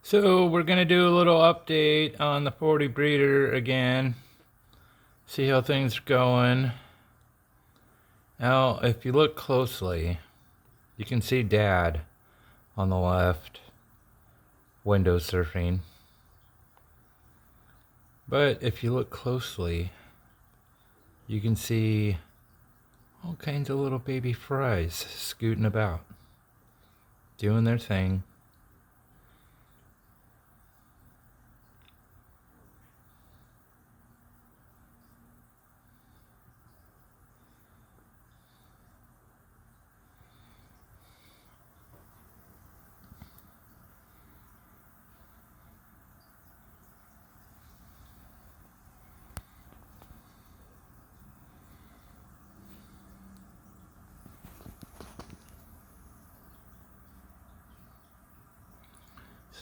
So we're gonna do a little update on the 40 breeder again. See how things are going. Now, if you look closely, you can see Dad on the left, window surfing. But if you look closely, you can see all kinds of little baby fries scooting about, doing their thing.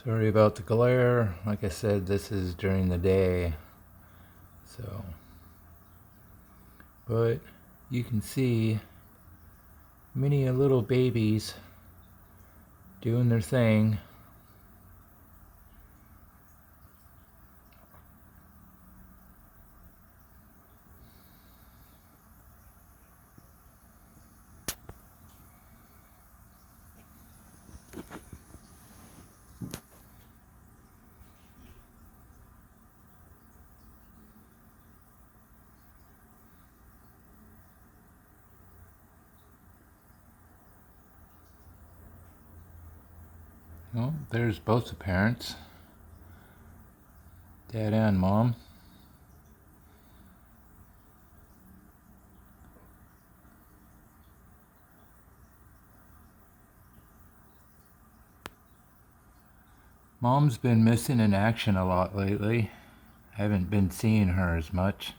Sorry about the glare. Like I said, this is during the day. But you can see many little babies doing their thing. Well, there's both the parents, Dad and Mom. Mom's been missing in action a lot lately. I haven't been seeing her as much.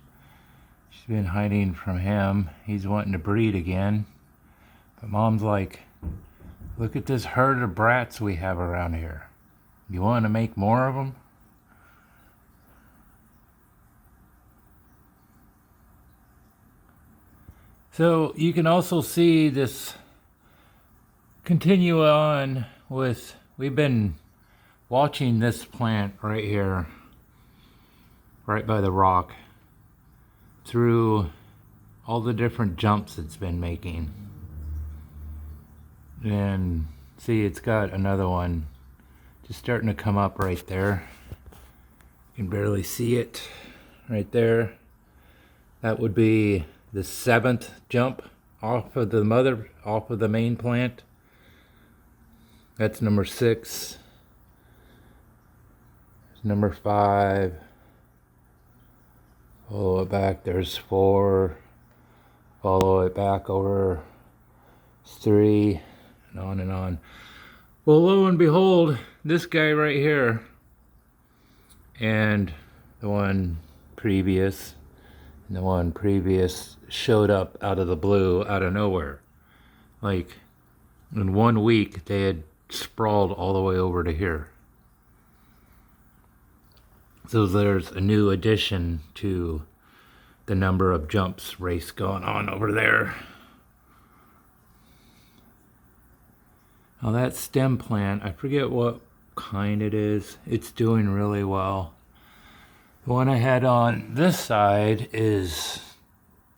She's been hiding from him. He's wanting to breed again. But Mom's like, look at this herd of brats we have around here. You want to make more of them? So you can also see this continue on with, we've been watching this plant right here, right by the rock, through all the different jumps it's been making. And see, it's got another one just starting to come up right there. You can barely see it right there. That would be the 7th jump off of the main plant. That's number 6. Number 5. Follow it back, there's 4. Follow it back over, 3, and on and on. Well, lo and behold, this guy right here, and the one previous, showed up out of the blue, out of nowhere. Like, in 1 week, they had sprawled all the way over to here. So there's a new addition to the number of jumps race going on over there. Now that stem plant, I forget what kind it is. It's doing really well. The one I had on this side is,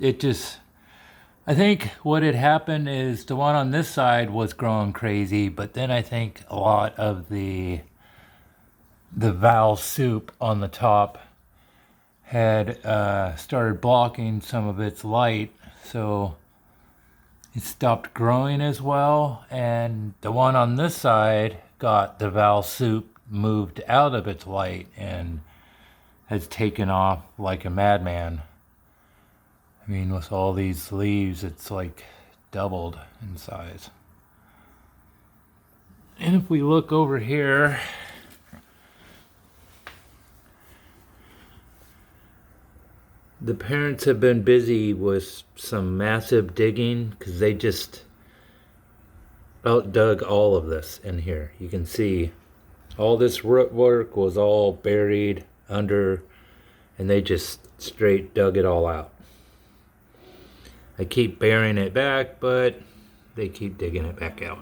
I think what had happened is the one on this side was growing crazy, but then I think a lot of the Val soup on the top had started blocking some of its light, so it stopped growing as well. And the one on this side got the Val soup moved out of its light and has taken off like a madman. I mean, with all these leaves, it's like doubled in size. And if we look over here, the parents have been busy with some massive digging because they just outdug all of this in here. You can see all this root work was all buried under, and they just straight dug it all out. I keep burying it back, but they keep digging it back out.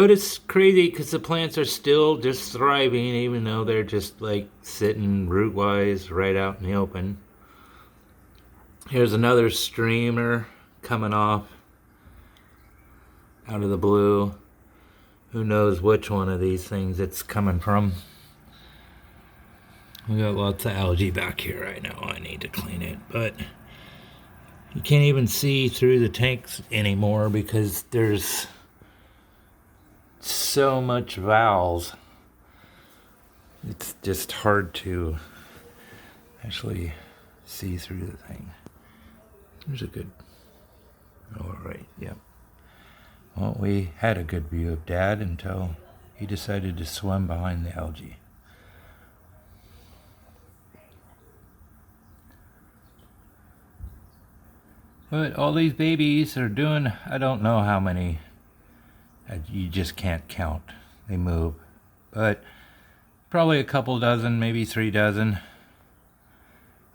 But it's crazy because the plants are still just thriving, even though they're just like sitting root wise right out in the open. Here's another streamer coming off out of the blue. Who knows which one of these things it's coming from. We got lots of algae back here. I know I need to clean it, but you can't even see through the tanks anymore because there's so much valves. It's just hard to actually see through the thing. There's a good, all right, yep. Well, we had a good view of Dad until he decided to swim behind the algae. But all these babies are doing, I don't know how many, you just can't count. They move. But probably a couple dozen, maybe 3 dozen.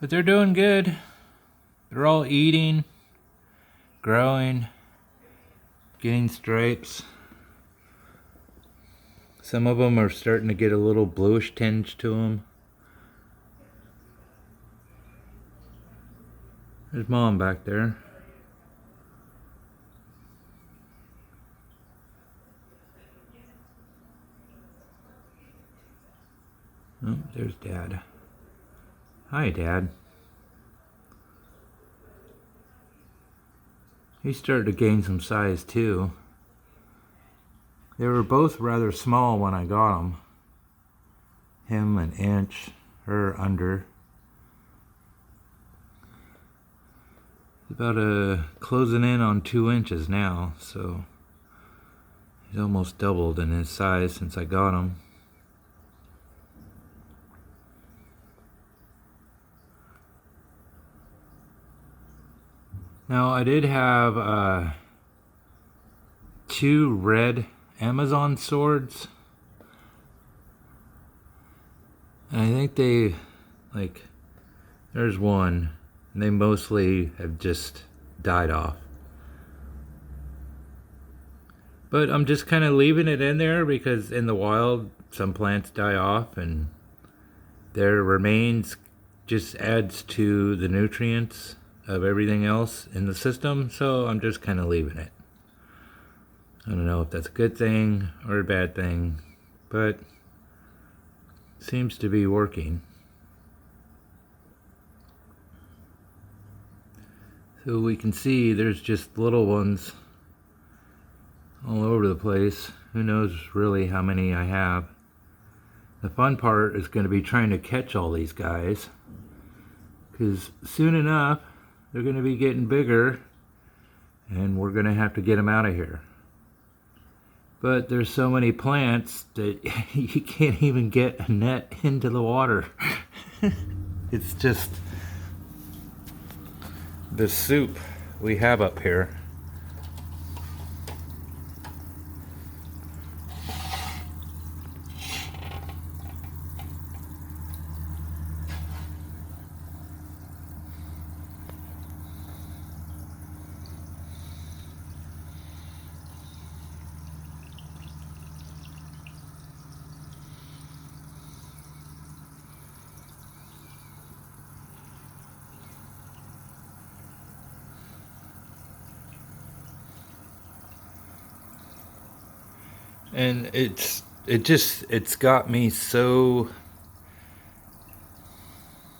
But they're doing good. They're all eating, growing, getting stripes. Some of them are starting to get a little bluish tinge to them. There's Mom back there. Oh, there's Dad. Hi, Dad. He started to gain some size too. They were both rather small when I got them. Him an inch, her under. About closing in on 2 inches now, so he's almost doubled in his size since I got him. Now I did have 2 red Amazon swords. And I think they, like, there's one, and they mostly have just died off. But I'm just kind of leaving it in there because in the wild, some plants die off and their remains just adds to the nutrients of everything else in the system, so I'm just kind of leaving it. I don't know if that's a good thing or a bad thing, but it seems to be working. So we can see there's just little ones all over the place. Who knows really how many I have. The fun part is going to be trying to catch all these guys, because soon enough they're going to be getting bigger and we're going to have to get them out of here. But there's so many plants that you can't even get a net into the water. It's just the soup we have up here. And it's got me so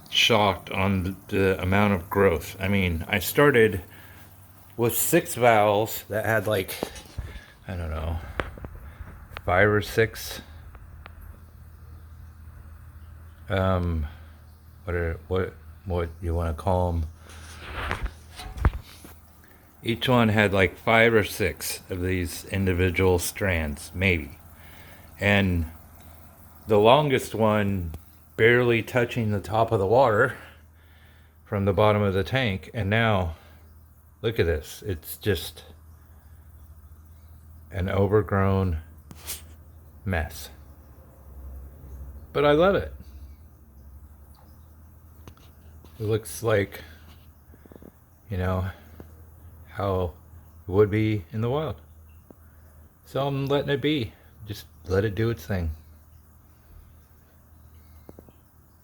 shocked on the amount of growth. I mean, I started with 6 valves that had like, I don't know, 5 or 6 what you want to call them. Each one had like 5 or 6 of these individual strands, maybe. And the longest one barely touching the top of the water from the bottom of the tank. And now, look at this. It's just an overgrown mess. But I love it. It looks like, you know, how it would be in the wild. So I'm letting it be. Just let it do its thing.